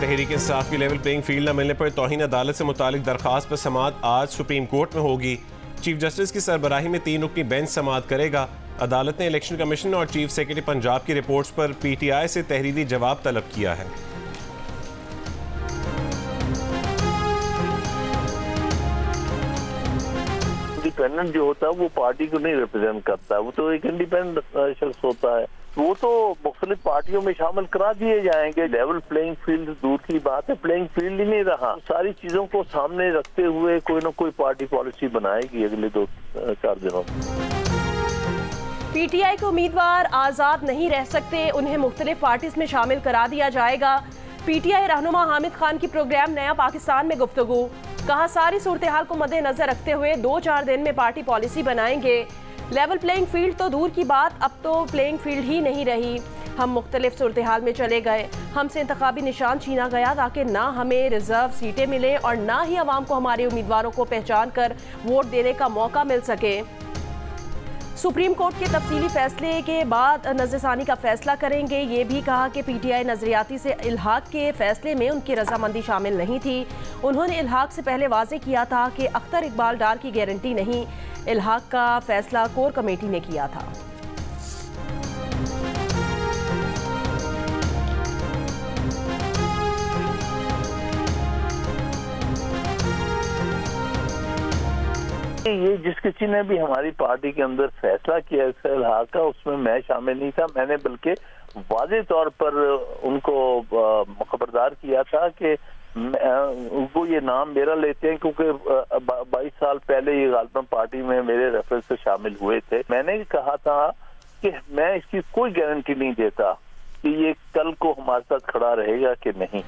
तहरीक इंसाफ की level playing field न मिलने पर तौहीन अदालत से मुतालिक दरखास्त पर समाअत आज सुप्रीम कोर्ट में होगी। चीफ जस्टिस की सरबराही में 3 रुकनी बेंच समाअत करेगा। अदालत ने इलेक्शन कमीशन और चीफ सेक्रेटरी पंजाब की रिपोर्ट्स पर PTI से तहरीरी जवाब तलब किया है। इंडिपेंडेंट जो होता है वो पार्टी को नहीं रिप्रेजेंट करता है, वो तो एक इंडिपेंडेंट शख्स होता है, वो तो मुख्तलिफ पार्टियों में शामिल करा दिए जाएंगे। लेवल प्लेइंग फील्ड दूर की बात है, प्लेइंग फील्ड ही नहीं रहा। सारी चीजों को सामने रखते हुए कोई ना कोई पार्टी पॉलिसी बनाएगी अगले 2-4 दिनों में। PTI के उम्मीदवार आजाद नहीं रह सकते, उन्हें मुख्तलिफ पार्टीज में शामिल करा दिया जाएगा। PTI रहनुमा हामिद खान की प्रोग्राम नया पाकिस्तान में गुफ्तगू, कहा सारी सूरत हाल को मद्देनजर रखते हुए 2-4 दिन में पार्टी पॉलिसी बनाएंगे। लेवल प्लेइंग फील्ड तो दूर की बात, अब तो प्लेइंग फील्ड ही नहीं रही। हम मुख्तलिफ सूरत हाल में चले गए, हमसे इंतखाबी निशान छीना गया ताकि ना हमें रिजर्व सीटें मिले और ना ही अवाम को हमारे उम्मीदवारों को पहचान कर वोट देने का मौका मिल सके। सुप्रीम कोर्ट के तफसीली फैसले के बाद नज़रसानी का फैसला करेंगे। ये भी कहा कि PTI नजरियाती से इल्हाक के फैसले में उनकी रजामंदी शामिल नहीं थी। उन्होंने इल्हाक से पहले वाज़े किया था कि अख्तर इकबाल डार की गारंटी नहीं, इल्हाक का फैसला कोर कमेटी ने किया था। ये जिस किसी ने भी हमारी पार्टी के अंदर फैसला किया इल्हाक का, उसमें मैं शामिल नहीं था। मैंने बल्कि वाज़े तौर पर उनको खबरदार किया था कि वो ये नाम मेरा लेते हैं क्योंकि 22 साल पहले ये गालिबन पार्टी में मेरे रेफरेंस से शामिल हुए थे। मैंने कहा था कि मैं इसकी कोई गारंटी नहीं देता कि ये कल को हमारे साथ खड़ा रहेगा कि नहीं।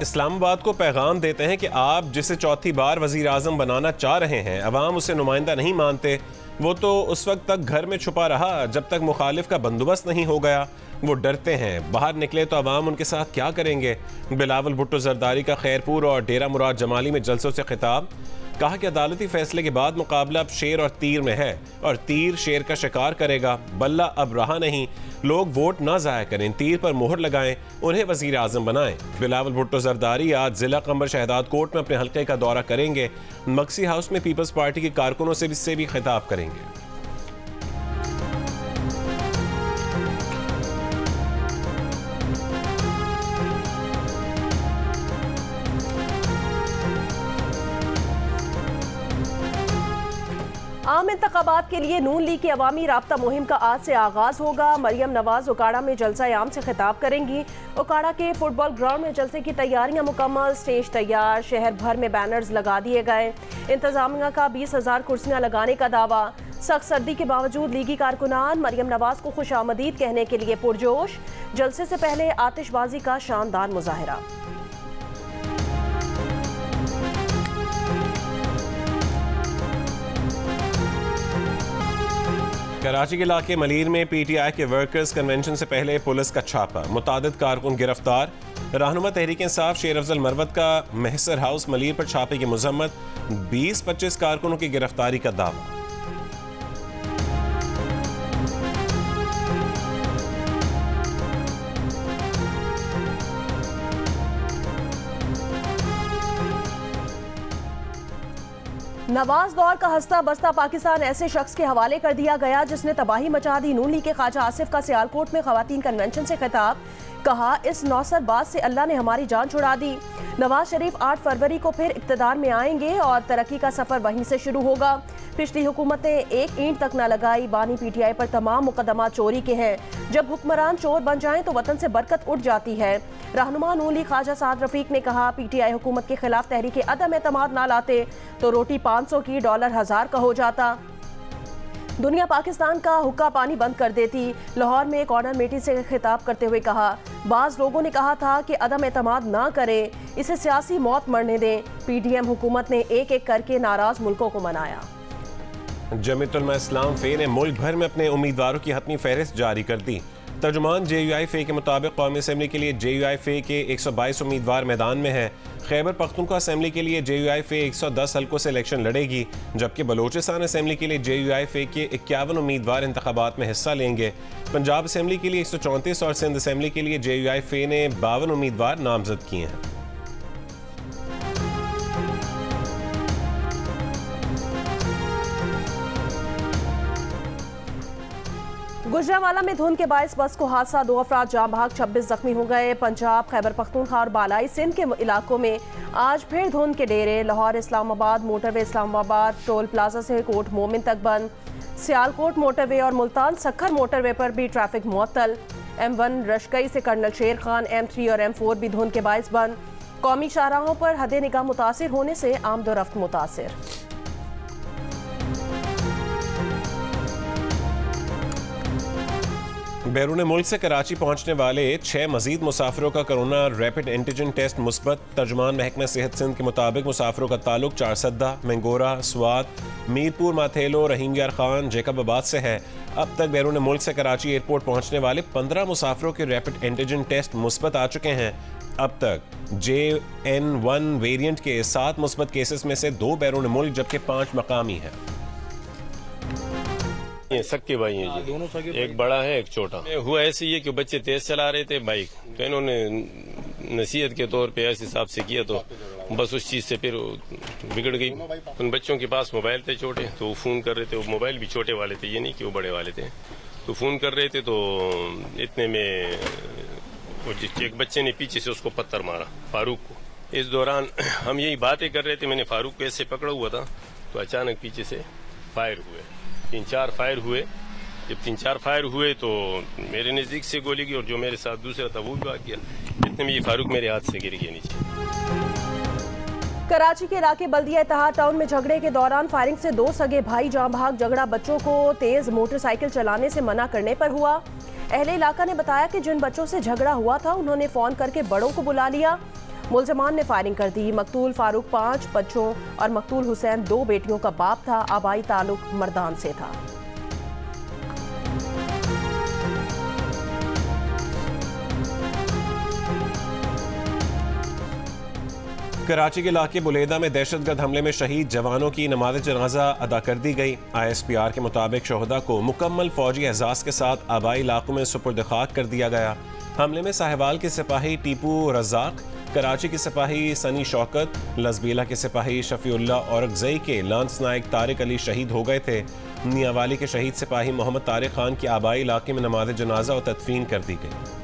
इस्लामाबाद को पैगाम देते हैं कि आप जिसे चौथी बार वजीर आजम बनाना चाह रहे हैं, अवाम उसे नुमाइंदा नहीं मानते। वो तो उस वक्त तक घर में छुपा रहा जब तक मुखालिफ का बंदोबस्त नहीं हो गया। वो डरते हैं, बाहर निकले तो अवाम उनके साथ क्या करेंगे। बिलावल भुट्टो जरदारी का खैरपुर और डेरा मुराद जमाली में जलसों से खिताब, कहा कि अदालती फैसले के बाद मुकाबला अब शेर और तीर में है और तीर शेर का शिकार करेगा। बल्ला अब रहा नहीं, लोग वोट ना ज़ाया करें, तीर पर मोहर लगाएं, उन्हें वजीर आजम बनाएं। बिलावल भुट्टो जरदारी आज जिला कमर शहदाद कोर्ट में अपने हल्के का दौरा करेंगे। मक्सी हाउस में पीपल्स पार्टी के कारकुनों से भी खिताब करेंगे। आम इंतखाबात के लिए नून लीग की अवामी राब्ता मुहिम का आज से आगाज होगा। मरियम नवाज उकाड़ा में जलसा आम से खिताब करेंगी। उकाड़ा के फुटबॉल ग्राउंड में जलसे की तैयारियां मुकम्मल, स्टेज तैयार, शहर भर में बैनर्स लगा दिए गए। इंतजामिया का 20,000 कुर्सियां लगाने का दावा। सख्त सर्दी के बावजूद लीगी कारकुनान मरियम नवाज को खुशामदीद कहने के लिए पुरजोश। जलसे से पहले आतिशबाजी का शानदार मुजाहरा। कराची के इलाके मलीर में PTI के वर्कर्स कन्वेंशन से पहले पुलिस का छापा, मुतादिद कारकुन गिरफ्तार। रहनुमा तहरीक इंसाफ शेर अफजल मरवत का महसर हाउस मलीर पर छापे की मजम्मत, 20-25 कारकुनों की गिरफ्तारी का दावा। नवाज दौर का हस्ता बस्ता पाकिस्तान ऐसे शख्स के हवाले कर दिया गया जिसने तबाही मचा दी। नून लीग के ख्वाजा आसिफ का सियालकोट में खवातीन कन्वेंशन से खिताब, कहा इस नौसरबाज से अल्लाह ने हमारी जान छुड़ा दी। नवाज शरीफ 8 फरवरी को फिर इक्तदार में आएंगे और तरक्की का सफर वहीं से शुरू होगा। पिछली हुकूमत ने एक ईंट तक न लगाई। बानी PTI पर तमाम मुकदमा चोरी के हैं। जब हुक्मरान चोर बन जाएं तो वतन से बरकत उठ जाती है। रहनुमा नून लीग ख्वाजा साद रफीक ने कहा PTI हुकूमत के खिलाफ तहरीक अदम एतमाद ना लाते तो रोटी 500 की डॉलर 1000 का हो जाता। दुनिया पाकिस्तान का हुक्का पानी बंद कर देती। लाहौर में कॉर्नर मीटिंग से खिताब करते हुए कहा बाज लोगों ने कहा था कि अदम एतमाद ना करें, इसे सियासी मौत मरने दें। PDM हुकूमत ने एक एक करके नाराज मुल्कों को मनाया। जमीयत उलमा इस्लाम फे ने मुल्क भर में अपने उम्मीदवारों की हतमी फहरिस्त जारी कर दी। तर्जुमान JUI-FA के मुताबिक कौमी असम्बली के लिए JUI-FA के 122 उम्मीदवार मैदान में हैं। खैबर पख्तूनख्वा असम्बली के लिए JUI-FA 110 हल्कों से इलेक्शन लड़ेगी, जबकि बलोचिस्तान असम्बली के लिए JUI-FA के 51 उम्मीदवार इंतखाबात में हिस्सा लेंगे। पंजाब असम्बली के लिए 134 और सिंध असम्बली के लिए JUI-FA ने 52 उम्मीदवार नामजद किए हैं। गुजरांवाला में धुंध के बायस बस को हादसा, 2 अफराद जाम भाग, 26 जख्मी हो गए। पंजाब, खैबर पख्तूनख्वा और बालाई सिंध के इलाकों में आज फिर धुंध के डेरे। Lahore Islamabad motorway Islamabad toll plaza से कोट मोमिन तक बंद। सियालकोट मोटरवे और मुल्तान सखर मोटरवे पर भी ट्रैफिक मुअत्तल। M1 रशकई से कर्नल शेर खान, M3 और M4 भी धुंध के बायस बंद। कौमी शाहराहों पर हद निगाह मुतासिर होने से आमदोरफ्त मुतासिर। बैरून मुल्क से कराची पहुंचने वाले 6 मजीद मुसाफिरों का कोरोना रैपिड एंटीजन टेस्ट मुस्बत। तर्जुमान महकमा सेहत सिंध के मुताबिक मुसाफिरों का ताल्लुक चारसद्दा, मंगोरा, स्वात, मीरपुर, माथेलो, रहीम यार खान, जैकबाबाद से है। अब तक बैरून मुल्क से कराची एयरपोर्ट पहुंचने वाले 15 मुसाफिरों के रैपिड एंटीजन टेस्ट मुस्बत आ चुके हैं। अब तक JN1 वेरिएंट के 7 मुस्बत केसेस में से 2 बैरून मुल्क जबकि 5 मकामी हैं। सक्के भाई हैं जी, दोनों सगे, एक बड़ा है एक छोटा। हुआ ऐसे ही है कि बच्चे तेज चला रहे थे बाइक, तो इन्होंने नसीहत के तौर पे ऐसे हिसाब से किया, तो बस उस चीज से फिर बिगड़ गई। उन बच्चों के पास मोबाइल थे छोटे, तो वो फोन कर रहे थे, वो मोबाइल भी छोटे वाले थे, ये नहीं कि वो बड़े वाले थे, तो फोन कर रहे थे। तो इतने में एक बच्चे ने पीछे से उसको पत्थर मारा, फारूक को। इस दौरान हम यही बातें कर रहे थे, मैंने फारूक को ऐसे पकड़ा हुआ था, तो अचानक पीछे से फायर हुए, 3-4 फायर हुए। जब 3-4 फायर हुए तो मेरे नजदीक से गोली गई और जो मेरे साथ दूसरा था वो भी भाग गया। इतने में ये फारूक मेरे हाथ से गिर गया नीचे। कराची के इलाके बल्दिया इत्तेहाद टाउन में झगड़े के दौरान फायरिंग से 2 सगे भाई जाम भाग। झगड़ा बच्चों को तेज मोटरसाइकिल चलाने से मना करने पर हुआ। अहले इलाका ने बताया कि जिन बच्चों से झगड़ा हुआ था उन्होंने फोन करके बड़ों को बुला लिया। मुलजमान ने फायरिंग कर दी। मकतूल फारूक 5 बच्चों और मकतूल हुसैन 2 बेटियों का बाप था। आबाई ताल्लुक मर्दान से था। कराची के इलाके बुलेदा में दहशतगर्द हमले में शहीद जवानों की नमाज जनाजा अदा कर दी गई। ISPR के मुताबिक शोहदा को मुकम्मल फौजी एहसास के साथ आबाई इलाकों में सुपुर्द खाक कर दिया गया। हमले में साहिवाल के सिपाही टीपू रज़ाक, कराची के सिपाही सनी शौकत, लजबीला के सिपाही शफीउल्ला और अगजई के लांस नायक तारिक अली शहीद हो गए थे। मियांवाली के शहीद सिपाही मोहम्मद तारिक खान की आबाई इलाके में नमाज जनाजा और तदफीन कर दी गई।